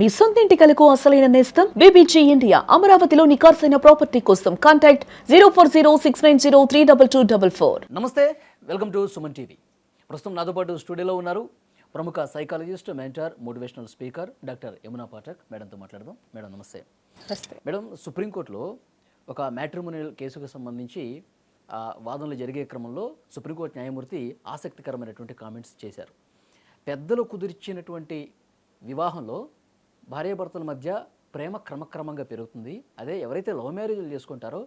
మీ సొంత ఇంటి కలకు అసలైన నేస్తం బీబీజీ ఇండియా. అమరావతిలో నికార్సైన ప్రాపర్టీ కోసం కాంటాక్ట్ 0406903224. నమస్తే, వెల్కమ్ టు సుమన్ టీవీ. ప్రస్తుతం నాతో పాటు స్టూడియోలో ఉన్నారు ప్రముఖ psychologist, mentor, motivational speaker doctor Yamuna Pathak. మేడంతో మాట్లాడదాం. మేడం నమస్తే. మేడం, సుప్రీంకోర్టులో ఒక మ్యాట్రిమోనియల్ కేసుకు సంబంధించి వాదనలు జరిగే క్రమంలో సుప్రీంకోర్టు న్యాయమూర్తి ఆసక్తికరమైనటువంటి కామెంట్స్ చేశారు. పెద్దలు కుదిర్చినటువంటి వివాహంలో భార్యాభర్తల మధ్య ప్రేమ క్రమక్రమంగా పెరుగుతుంది. అదే ఎవరైతే లవ్ మ్యారేజ్లు చేసుకుంటారో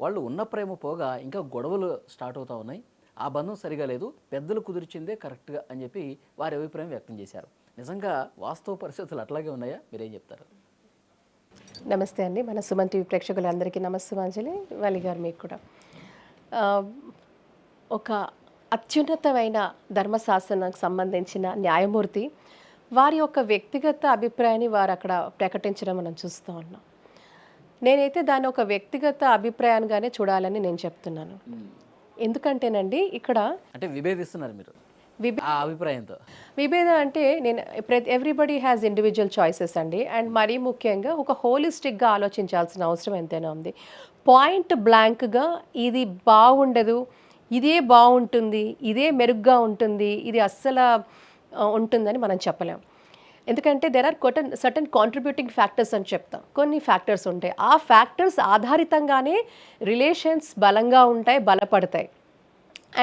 వాళ్ళు ఉన్న ప్రేమ పోగా ఇంకా గొడవలు స్టార్ట్ అవుతూ ఉన్నాయి. ఆ బంధం సరిగా లేదు, పెద్దలు కుదిర్చిందే కరెక్ట్గా అని చెప్పి వారి అభిప్రాయం వ్యక్తం చేశారు. నిజంగా వాస్తవ పరిస్థితులు అట్లాగే ఉన్నాయా? మీరేం చెప్తారు? నమస్తే అండి. మన సుమన్ టీవీ ప్రేక్షకులందరికీ నమస్సుమాంజలి. వాలి గారు మీకు కూడా. ఒక అత్యున్నతమైన ధర్మశాస్త్రానికి సంబంధించిన న్యాయమూర్తి వారి యొక్క వ్యక్తిగత అభిప్రాయాన్ని వారు అక్కడ ప్రకటించడం మనం చూస్తూ ఉన్నాం. నేనైతే దాన్ని ఒక వ్యక్తిగత అభిప్రాయంగానే చూడాలని నేను చెప్తున్నాను. ఎందుకంటేనండి ఇక్కడ అంటే విభేదిస్తున్నారు మీరు ఆ అభిప్రాయంతో. విభేదం అంటే నేను ఎవ్రీబడి హ్యాస్ ఇండివిజువల్ చాయిసెస్ అండి. అండ్ మరీ ముఖ్యంగా ఒక హోలిస్టిక్గా ఆలోచించాల్సిన అవసరం ఎంతైనా ఉంది. పాయింట్ బ్లాంక్గా ఇది బాగుండదు, ఇదే బాగుంటుంది, ఇదే మెరుగ్గా ఉంటుంది, ఇది అస్సలు ఉంటుందని మనం చెప్పలేం. ఎందుకంటే there are certain contributing factors అని చెప్తాం. కొన్ని ఫ్యాక్టర్స్ ఉంటాయి. ఆ ఫ్యాక్టర్స్ ఆధారితంగానే రిలేషన్స్ బలంగా ఉంటాయి, బలపడతాయి.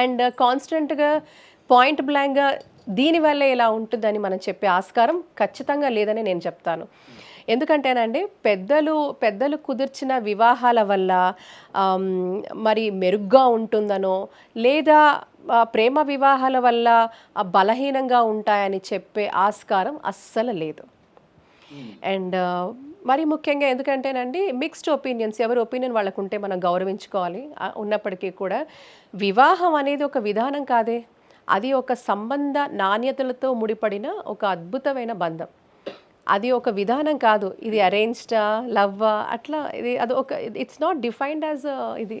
అండ్ కాన్స్టెంట్గా పాయింట్ బ్లాంక్గా దీనివల్ల ఇలా ఉంటుందని మనం చెప్పే ఆస్కారం ఖచ్చితంగా లేదని నేను చెప్తాను. ఎందుకంటేనండి పెద్దలు కుదిర్చిన వివాహాల వల్ల మరి మెరుగ్గా ఉంటుందనో లేదా ప్రేమ వివాహాల వల్ల బలహీనంగా ఉంటాయని చెప్పే ఆస్కారం అస్సలు లేదు. అండ్ మరి ముఖ్యంగా ఎందుకంటేనండి మిక్స్డ్ ఒపీనియన్స్, ఎవరి ఒపీనియన్ వాళ్ళకు ఉంటే మనం గౌరవించుకోవాలి. ఉన్నప్పటికీ కూడా వివాహం అనేది ఒక విధానం కాదే, అది ఒక సంబంధ నాణ్యతలతో ముడిపడిన ఒక అద్భుతమైన బంధం. అది ఒక విధానం కాదు. ఇది అరేంజ్డా, లవ్వా, అట్లా ఇది అది ఒక ఇట్స్ నాట్ డిఫైన్డ్ యాజ్ ఇది.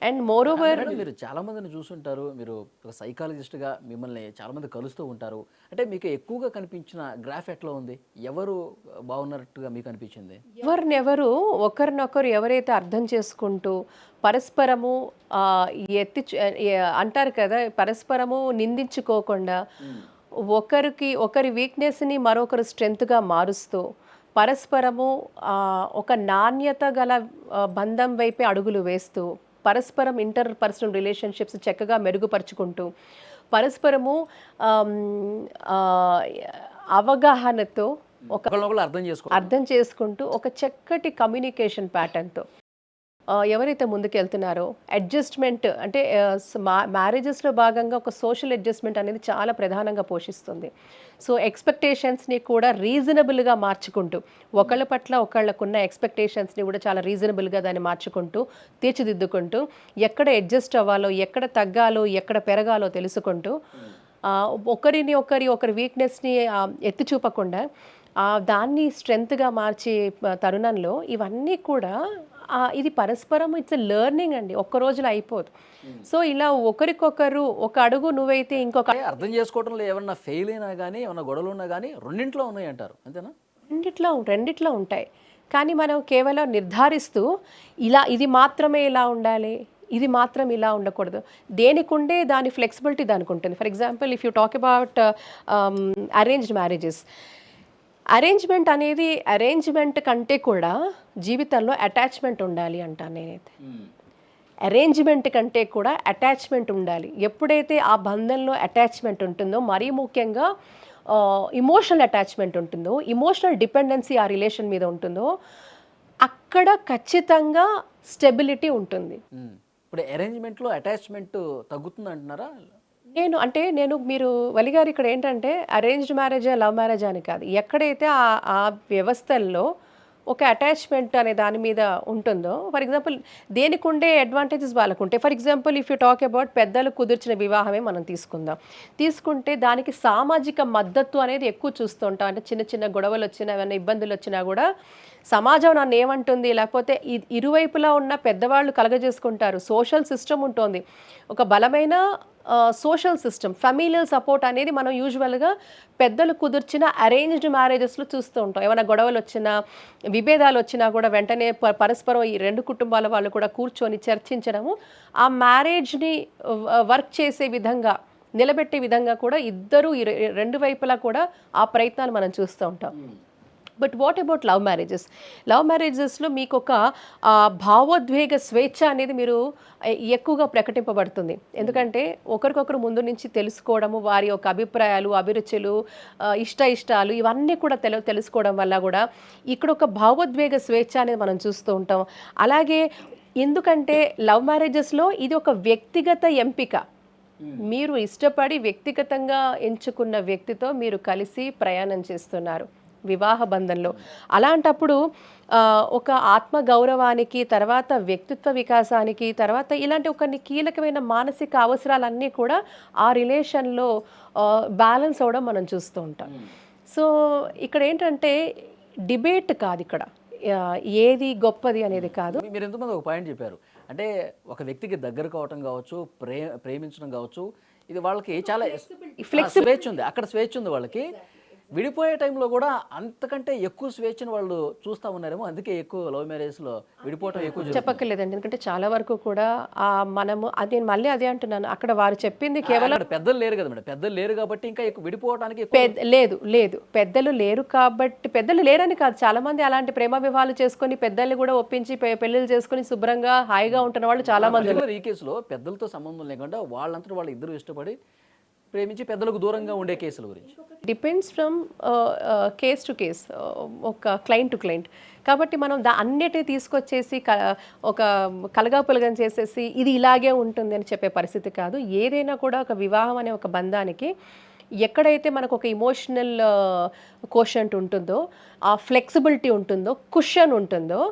అండ్ మోర్ ఓవర్ మీరు చాలా మందిని చూస్తుంటారు, మీరు ఒక సైకాలజిస్ట్గా మిమ్మల్ని చాలా మంది కలుస్తూ ఉంటారు. అంటే మీకు ఎక్కువగా కనిపించిన గ్రాఫ్ ఎట్లా ఉంది? ఎవరు బాగున్నట్టుగా మీకు అనిపించింది? ఎవరినెవరు ఒకరినొకరు ఎవరైతే అర్థం చేసుకుంటూ పరస్పరము అంటారు కదా, పరస్పరము నిందించుకోకుండా ఒకరి వీక్నెస్ని మరొకరు స్ట్రెంగ్త్గా మారుస్తూ పరస్పరము ఒక నాణ్యత గల బంధం వైపే అడుగులు వేస్తూ పరస్పరం ఇంటర్ పర్సనల్ రిలేషన్షిప్స్ చక్కగా మెరుగుపరుచుకుంటూ పరస్పరము అవగాహనతో అర్థం చేసుకుంటూ ఒక చక్కటి కమ్యూనికేషన్ ప్యాటర్న్తో ఎవరైతే ముందుకెళ్తున్నారో అడ్జస్ట్మెంట్ అంటే మ్యారేజెస్లో భాగంగా ఒక సోషల్ అడ్జస్ట్మెంట్ అనేది చాలా ప్రధానంగా పోషిస్తుంది. సో ఎక్స్పెక్టేషన్స్ని కూడా రీజనబుల్గా మార్చుకుంటూ ఒకళ్ళ పట్ల ఒకళ్ళకున్న ఎక్స్పెక్టేషన్స్ని కూడా చాలా రీజనబుల్గా దాన్ని మార్చుకుంటూ తీర్చిదిద్దుకుంటూ ఎక్కడ అడ్జస్ట్ అవ్వాలో, ఎక్కడ తగ్గాలో, ఎక్కడ పెరగాలో తెలుసుకుంటూ ఒకరి వీక్నెస్ని ఎత్తి చూపకుండా దాన్ని స్ట్రెంగ్త్గా మార్చే తరుణంలో ఇవన్నీ కూడా ఇది పరస్పరం ఇట్స్ లెర్నింగ్ అండి, ఒక్క రోజులో అయిపోదు. సో ఇలా ఒకరికొకరు ఒక అడుగు నువ్వైతే ఇంకొక అర్థం చేసుకోవడంలో ఏమన్నా ఫెయిల్ అయినా కానీ ఏమన్నా గొడవలు ఉన్నా కానీ రెండింటిలో ఉన్నాయి అంటారు, అంతేనా? రెండిట్లో ఉంటాయి. కానీ మనం కేవలం నిర్ధారిస్తూ ఇది మాత్రమే ఇలా ఉండాలి, ఇది మాత్రం ఇలా ఉండకూడదు, దేనికి ఉండే దాని ఫ్లెక్సిబిలిటీ దానికి ఉంటుంది. For example if you talk about arranged marriages, arrangement కంటే కూడా జీవితంలో అటాచ్మెంట్ ఉండాలి అంటాను నేనైతే. అరేంజ్మెంట్ కంటే కూడా అటాచ్మెంట్ ఉండాలి. ఎప్పుడైతే ఆ బంధంలో అటాచ్మెంట్ ఉంటుందో, మరీ ముఖ్యంగా ఇమోషనల్ అటాచ్మెంట్ ఉంటుందో, ఇమోషనల్ డిపెండెన్సీ ఆ రిలేషన్ మీద ఉంటుందో, అక్కడ ఖచ్చితంగా స్టెబిలిటీ ఉంటుంది. ఇప్పుడు అరేంజ్మెంట్లో అటాచ్మెంట్ తగ్గుతుంది అంటున్నారా? మీరు వలిగారు ఇక్కడ ఏంటంటే అరేంజ్డ్ మ్యారేజా లవ్ మ్యారేజా అని కాదు, ఎక్కడైతే ఆ వ్యవస్థల్లో ఒక అటాచ్మెంట్ అనే దాని మీద ఉంటుందో, ఫర్ ఎగ్జాంపుల్ దేనికి ఉండే అడ్వాంటేజెస్ వాళ్ళకు ఉంటాయి. For example if you talk about పెద్దలు కుదిర్చిన వివాహమే మనం తీసుకుంటే దానికి సామాజిక మద్దతు అనేది ఎక్కువ చూస్తూ ఉంటాం. అంటే చిన్న చిన్న గొడవలు వచ్చినా, ఏమైనా ఇబ్బందులు వచ్చినా కూడా సమాజం నన్ను ఏమంటుంది, లేకపోతే ఇరువైపులా ఉన్న పెద్దవాళ్ళు కలగజేసుకుంటారు, సోషల్ సిస్టమ్ ఉంటుంది, ఒక బలమైన సోషల్ సిస్టమ్, ఫెమిలియల్ సపోర్ట్ అనేది మనం యూజువల్గా పెద్దలు కుదిర్చిన అరేంజ్డ్ మ్యారేజెస్లో చూస్తూ ఉంటాం. ఏమైనా గొడవలు వచ్చినా, విభేదాలు వచ్చినా కూడా వెంటనే పరస్పరం ఈ రెండు కుటుంబాల వాళ్ళు కూడా కూర్చొని చర్చించడము, ఆ మ్యారేజ్ని వర్క్ చేసే విధంగా, నిలబెట్టే విధంగా కూడా ఇద్దరు రెండు వైపులా కూడా ఆ ప్రయత్నాలు మనం చూస్తూ ఉంటాం. But what about love marriages? Love మ్యారేజెస్లో మీకు ఒక భావోద్వేగ స్వేచ్ఛ అనేది మీరు ఎక్కువగా ప్రకటింపబడుతుంది. ఎందుకంటే ఒకరికొకరు ముందు నుంచి తెలుసుకోవడము, వారి యొక్క అభిప్రాయాలు, అభిరుచులు, ఇష్టాలు ఇవన్నీ కూడా తెలుసుకోవడం వల్ల కూడా ఇక్కడ ఒక భావోద్వేగ స్వేచ్ఛ అనేది మనం చూస్తూ ఉంటాం. అలాగే ఎందుకంటే లవ్ మ్యారేజెస్లో ఇది ఒక వ్యక్తిగత ఎంపిక. మీరు ఇష్టపడి వ్యక్తిగతంగా ఎంచుకున్న వ్యక్తితో మీరు కలిసి ప్రయాణం చేస్తున్నారు వివాహ బంధంలో. అలాంటప్పుడు ఒక ఆత్మ గౌరవానికి, తర్వాత వ్యక్తిత్వ వికాసానికి, తర్వాత ఇలాంటి కొన్ని కీలకమైన మానసిక అవసరాలన్నీ కూడా ఆ రిలేషన్లో బ్యాలెన్స్ అవ్వడం మనం చూస్తూ ఉంటాం. సో ఇక్కడ ఏంటంటే డిబేట్ కాదు, ఇక్కడ ఏది గొప్పది అనేది కాదు. మీరు ఎంతమంది ఒక పాయింట్ చెప్పారు, అంటే ఒక వ్యక్తికి దగ్గర కావటం కావచ్చు, ప్రేమించడం కావచ్చు, ఇది వాళ్ళకి చాలా స్వేచ్ఛ ఉంది, అక్కడ స్వేచ్ఛ ఉంది వాళ్ళకి. విడిపోయే టైంలో కూడా అంతకంటే ఎక్కువ స్వేచ్ఛను వాళ్ళు చూస్తూ ఉన్నారేమో, అందుకే ఎక్కువ లవ్ మ్యారేజ్లో విడిపోవటం ఎక్కువ చెప్పక్కర్లేదండి. ఎందుకంటే చాలా వరకు కూడా మనము అది, నేను మళ్ళీ అదే అంటున్నాను, అక్కడ వారు చెప్పింది కేవలం పెద్దలు లేరు కదా మేడం, పెద్దలు లేరు కాబట్టి ఇంకా ఎక్కువ విడిపోవడానికి లేదు పెద్దలు లేరు కాబట్టి, పెద్దలు లేరని కాదు, చాలా మంది అలాంటి ప్రేమ వివాహాలు చేసుకొని పెద్దల్ని కూడా ఒప్పించి పెళ్లిళ్ళు చేసుకుని శుభ్రంగా హాయిగా ఉంటున్న వాళ్ళు చాలా మంది. ఈ కేసులో పెద్దలతో సంబంధం లేకుండా వాళ్ళంతా వాళ్ళు ఇద్దరు ఇష్టపడి ప్రేమించి పెద్దలకు దూరంగా ఉండే కేసుల గురించి depends from case to case, ఒక క్లయింట్ టు క్లయింట్. కాబట్టి మనం అన్నిటి తీసుకొచ్చేసి ఒక కలగాపులగం చేసేసి ఇది ఇలాగే ఉంటుంది అని చెప్పే పరిస్థితి కాదు. ఏదైనా కూడా ఒక వివాహం అనే ఒక బంధానికి ఎక్కడైతే మనకు ఒక ఇమోషనల్ కోషంట్ ఉంటుందో, ఆ ఫ్లెక్సిబిలిటీ ఉంటుందో, కుషన్ ఉంటుందో,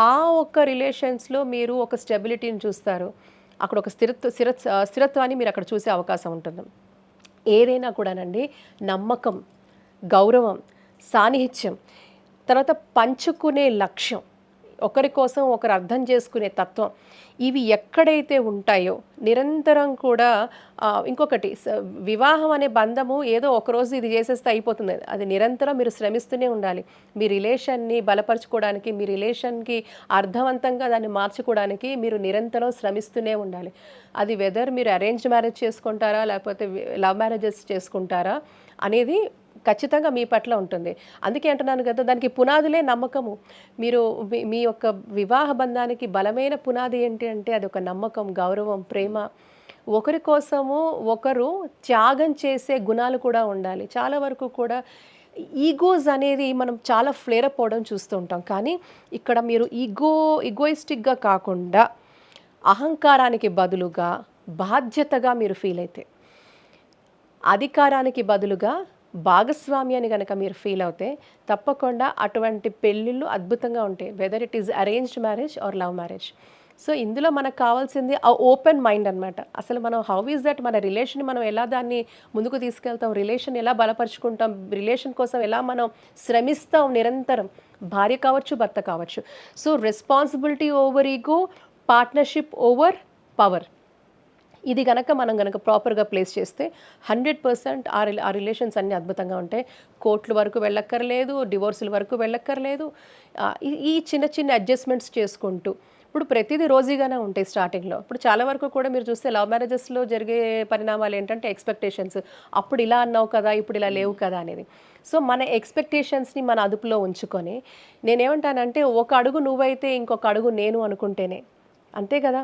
ఆ ఒక్క రిలేషన్స్లో మీరు ఒక స్టెబిలిటీని చూస్తారు. అక్కడ ఒక స్థిరత్వాన్ని మీరు అక్కడ చూసే అవకాశం ఉంటుంది. ఏదైనా కూడానండి నమ్మకం, గౌరవం, సాన్నిహిత్యం, తర్వాత పంచుకునే లక్ష్యం, ఒకరి కోసం ఒకరు అర్థం చేసుకునే తత్వం, ఇవి ఎక్కడైతే ఉంటాయో నిరంతరం కూడా ఇంకొకటి వివాహం అనే బంధము ఏదో ఒకరోజు ఇది చేసేస్తే అయిపోతుంది. అది నిరంతరం మీరు శ్రమిస్తూనే ఉండాలి. మీ రిలేషన్ని బలపరచుకోవడానికి, మీ రిలేషన్కి అర్థవంతంగా దాన్ని మార్చుకోవడానికి మీరు నిరంతరం శ్రమిస్తూనే ఉండాలి. అది వెదర్ మీరు అరేంజ్ మ్యారేజ్ చేసుకుంటారా లేకపోతే లవ్ మ్యారేజెస్ చేసుకుంటారా అనేది ఖచ్చితంగా మీ పట్ల ఉంటుంది. అందుకే అంటున్నాను కదా, దానికి పునాదులే నమ్మకము. మీరు మీ యొక్క వివాహ బంధానికి బలమైన పునాది ఏంటి అంటే అది ఒక నమ్మకం, గౌరవం, ప్రేమ. ఒకరి కోసము ఒకరు త్యాగం చేసే గుణాలు కూడా ఉండాలి. చాలా వరకు కూడా ఈగోస్ అనేది మనం చాలా ఫ్లేర్ అప్ అవడం చూస్తూ ఉంటాం. కానీ ఇక్కడ మీరు ఈగోయిస్టిక్గా కాకుండా అహంకారానికి బదులుగా బాధ్యతగా మీరు ఫీల్ అయితే, అధికారానికి బదులుగా భాగస్వామ్యాన్ని కనుక మీరు ఫీల్ అవుతే తప్పకుండా అటువంటి పెళ్ళిళ్ళు అద్భుతంగా ఉంటాయి, whether it is arranged marriage or love marriage. So ఇందులో మనకు కావాల్సింది ఆ ఓపెన్ మైండ్ అనమాట. అసలు మనం హౌ ఈజ్ దట్, మన రిలేషన్ మనం ఎలా దాన్ని ముందుకు తీసుకెళ్తాం, రిలేషన్ ఎలా బలపరుచుకుంటాం, రిలేషన్ కోసం ఎలా మనం శ్రమిస్తాం నిరంతరం, భార్య కావచ్చు, భర్త కావచ్చు. So responsibility over ego, partnership over power, ఇది మనం గనక ప్రాపర్గా ప్లేస్ చేస్తే 100% ఆ రిలేషన్స్ అన్నీ అద్భుతంగా ఉంటాయి. కోర్టుల వరకు వెళ్ళక్కర్లేదు, డివోర్సుల వరకు వెళ్ళక్కర్లేదు. ఈ చిన్న చిన్న అడ్జస్ట్మెంట్స్ చేసుకుంటూ ఇప్పుడు ప్రతిదీ రోజీగానే ఉంటాయి స్టార్టింగ్లో. ఇప్పుడు చాలా వరకు కూడా మీరు చూస్తే లవ్ మ్యారేజెస్లో జరిగే పరిణామాలు ఏంటంటే ఎక్స్పెక్టేషన్స్, అప్పుడు ఇలా అన్నావు కదా, ఇప్పుడు ఇలా లేవు కదా అనేది. సో మన ఎక్స్పెక్టేషన్స్ని మన అదుపులో ఉంచుకొని, నేనేమంటానంటే ఒక అడుగు నువ్వైతే ఇంకొక అడుగు నేను అనుకుంటేనే, అంతే కదా.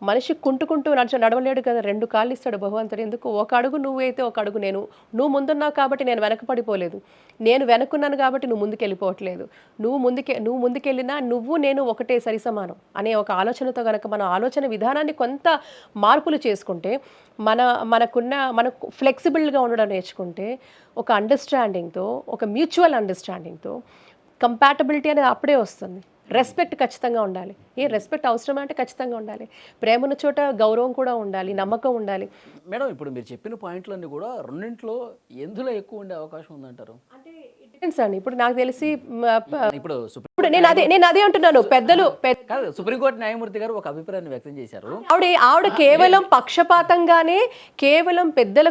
మనిషి కుంటుకుంటూ నడవలేడు కదా, 2 కాళ్ళు ఇస్తాడు భగవంతుడు. ఎందుకు, ఒక అడుగు నువ్వైతే ఒక అడుగు నేను. నువ్వు ముందున్నావు కాబట్టి నేను వెనకపడిపోలేదు, నేను వెనక్కున్నాను కాబట్టి నువ్వు ముందుకెళ్ళిపోవట్లేదు. నువ్వు ముందుకెళ్ళినా నువ్వు నేను ఒకటే, సరిసమానం అనే ఒక ఆలోచనతో కనుక మన ఆలోచన విధానాన్ని కొంత మార్పులు చేసుకుంటే, మనకు ఫ్లెక్సిబుల్గా ఉండడం నేర్చుకుంటే, ఒక అండర్స్టాండింగ్తో, ఒక మ్యూచువల్ అండర్స్టాండింగ్తో కంపాటబిలిటీ అనేది అప్పుడే వస్తుంది. రెస్పెక్ట్ ఖచ్చితంగా ఉండాలి. రెస్పెక్ట్ అవసరం అంటే ఖచ్చితంగా ఉండాలి. ప్రేమ ఉన్న చోట గౌరవం కూడా ఉండాలి, నమ్మకం ఉండాలి. మేడం, ఇప్పుడు మీరు చెప్పిన పాయింట్లన్నీ కూడా రెండింటిలో ఎందులో ఎక్కువ ఉండే అవకాశం ఉందంటారు? అంటే అండి ఇప్పుడు నాకు తెలిసి ఇప్పుడు సుప్రీం ఇప్పుడు నేను అదే అంటున్నాను పెద్దలు కాదు, సుప్రీంకోర్టు న్యాయమూర్తి గారు ఒక అభిప్రాయాన్ని వ్యక్తం చేశారు. ఆవిడ కేవలం పక్షపాతంగానే కేవలం పెద్దల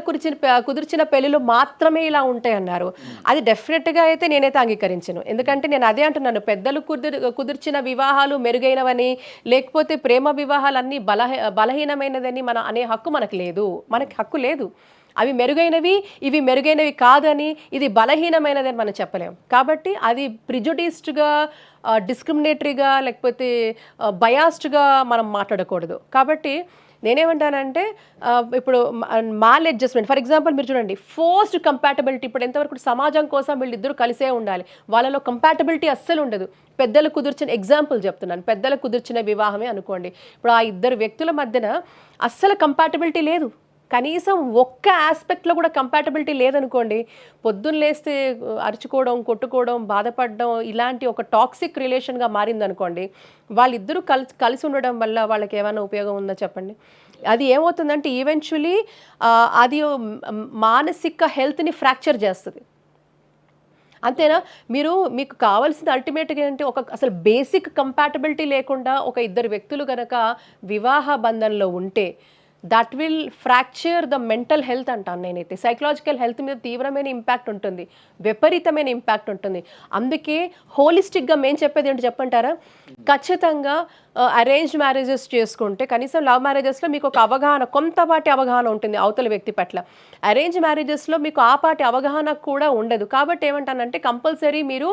కుదిర్చిన పెళ్లిలు మాత్రమే ఇలా ఉంటాయన్నారు. అది డెఫినెట్ గా అయితే నేనైతే అంగీకరించను. ఎందుకంటే నేను అదే అంటున్నాను, పెద్దలు కుదిర్చిన వివాహాలు మెరుగైనవని లేకపోతే ప్రేమ వివాహాలన్నీ బలహీనమైనదని మన అనే హక్కు మనకు లేదు. మనకి హక్కు లేదు. అవి మెరుగైనవి, ఇవి మెరుగైనవి కాదని, ఇది బలహీనమైనదని మనం చెప్పలేం. కాబట్టి అది ప్రిజుడిస్డ్గా, డిస్క్రిమినేటరీగా, లేకపోతే బయాస్డ్గా మనం మాట్లాడకూడదు. కాబట్టి నేనేమంటానంటే ఇప్పుడు మాల్ అడ్జస్ట్మెంట్ ఫర్ ఎగ్జాంపుల్ మీరు చూడండి, ఫోర్స్డ్ కంపాటబిలిటీ. ఇప్పుడు ఎంతవరకు సమాజం కోసం వీళ్ళిద్దరూ కలిసే ఉండాలి, వాళ్ళలో కంపాటబిలిటీ అస్సలు ఉండదు. పెద్దలు కుదిర్చిన ఎగ్జాంపుల్ చెప్తున్నాను, పెద్దలు కుదిర్చిన వివాహమే అనుకోండి. ఇప్పుడు ఆ ఇద్దరు వ్యక్తుల మధ్యన అస్సలు కంపాటబిలిటీ లేదు, కనీసం ఒక్క ఆస్పెక్ట్లో కూడా కంపాటబిలిటీ లేదనుకోండి, పొద్దున్న లేస్తే అరుచుకోవడం, కొట్టుకోవడం, బాధపడడం, ఇలాంటి ఒక టాక్సిక్ రిలేషన్గా మారిందనుకోండి, వాళ్ళిద్దరూ కలిసి ఉండడం వల్ల వాళ్ళకి ఏమైనా ఉపయోగం ఉందో చెప్పండి. అది ఏమవుతుందంటే ఈవెన్చువలీ అది మానసిక హెల్త్ని ఫ్రాక్చర్ చేస్తుంది. అంతేనా? మీకు కావాల్సింది అల్టిమేట్గా ఏంటి, అసలు బేసిక్ కంపాటబిలిటీ లేకుండా ఒక ఇద్దరు వ్యక్తులు కనుక వివాహ బంధంలో ఉంటే that will fracture the mental health అంటాను నేనైతే. సైకలాజికల్ హెల్త్ మీద తీవ్రమైన ఇంపాక్ట్ ఉంటుంది, విపరీతమైన ఇంపాక్ట్ ఉంటుంది. అందుకే హోలిస్టిక్గా మేము చెప్పేది ఏంటి చెప్పంటారా, ఖచ్చితంగా అరేంజ్డ్ మ్యారేజెస్ చేసుకుంటే, కనీసం లవ్ మ్యారేజెస్లో మీకు ఒక అవగాహన, కొంతపాటి అవగాహన ఉంటుంది అవతల వ్యక్తి పట్ల. అరేంజ్ మ్యారేజెస్లో మీకు ఆ పాటి అవగాహన కూడా ఉండదు. కాబట్టి ఏమంటానంటే కంపల్సరీ మీరు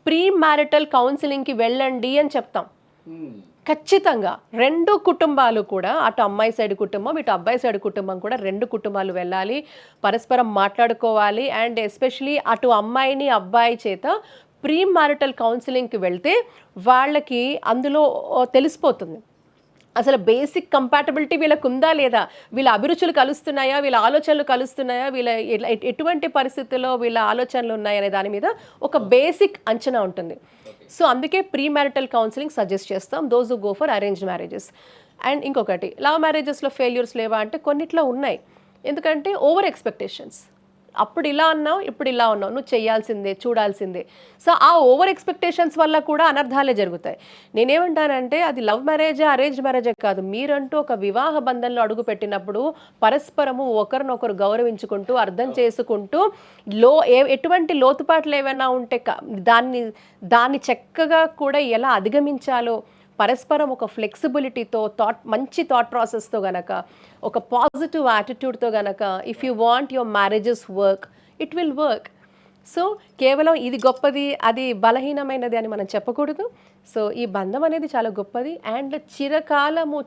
ప్రీ మ్యారిటల్ కౌన్సిలింగ్కి వెళ్ళండి అని చెప్తాం. ఖచ్చితంగా రెండు కుటుంబాలు కూడా, అటు అమ్మాయి సైడ్ కుటుంబం, ఇటు అబ్బాయి సైడ్ కుటుంబం కూడా, రెండు కుటుంబాలు వెళ్ళాలి, పరస్పరం మాట్లాడుకోవాలి. అండ్ ఎస్పెషలీ అటు అమ్మాయిని అబ్బాయి చేత ప్రీ మ్యారిటల్ కౌన్సిలింగ్కి వెళ్తే వాళ్ళకి అందులో తెలిసిపోతుంది అసలు బేసిక్ కంపాటబిలిటీ వీళ్ళకు ఉందా లేదా, వీళ్ళ అభిరుచులు కలుస్తున్నాయా, వీళ్ళ ఆలోచనలు కలుస్తున్నాయా, వీళ్ళ ఎటువంటి పరిస్థితుల్లో వీళ్ళ ఆలోచనలు ఉన్నాయనే దాని మీద ఒక బేసిక్ అంచనా ఉంటుంది. సో అందుకే ప్రీ మ్యారిటల్ కౌన్సిలింగ్ సజెస్ట్ చేస్తాం those who go for arranged marriages. And ఇంకొకటి, లవ్ మ్యారేజెస్లో ఫెయిల్యూర్స్ లేవా అంటే కొన్నిట్లో ఉన్నాయి. ఎందుకంటే ఓవర్ ఎక్స్పెక్టేషన్స్, అప్పుడు ఇలా అన్నావు, ఇప్పుడు ఇలా ఉన్నావు, నువ్వు చేయాల్సిందే, చూడాల్సిందే. సో ఆ ఓవర్ ఎక్స్పెక్టేషన్స్ వల్ల కూడా అనర్థాలే జరుగుతాయి. నేనేమంటానంటే అది లవ్ మ్యారేజా అరేంజ్ మ్యారేజే కాదు, మీరంటూ ఒక వివాహ బంధంలో అడుగు పెట్టినప్పుడు పరస్పరము ఒకరినొకరు గౌరవించుకుంటూ, అర్థం చేసుకుంటూ, ఎటువంటి లోతుపాట్లు ఏమైనా ఉంటే దాన్ని చక్కగా కూడా ఎలా అధిగమించాలో పరస్పరం ఒక ఫ్లెక్సిబిలిటీతో, మంచి థాట్ ప్రాసెస్తో గనక, ఒక పాజిటివ్ యాటిట్యూడ్తో గనక, if you want your marriages work, it will work. So కేవలం ఇది గొప్పది, అది బలహీనమైనది అని మనం చెప్పకూడదు. సో ఈ బంధం అనేది చాలా గొప్పది. అండ్ చిరకాలము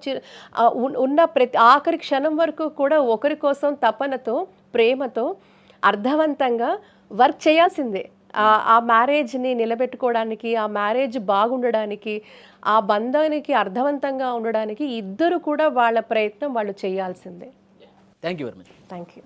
ఉన్న ప్రతి ఆఖరి క్షణం వరకు కూడా ఒకరి కోసం తపనతో, ప్రేమతో, అర్థవంతంగా వర్క్ చేయాల్సిందే. ఆ మ్యారేజ్ని నిలబెట్టుకోవడానికి, ఆ మ్యారేజ్ బాగుండడానికి, ఆ బంధానికి అర్థవంతంగా ఉండడానికి ఇద్దరు కూడా వాళ్ళ ప్రయత్నం వాళ్ళు చేయాల్సిందే. Thank you very much. Thank you.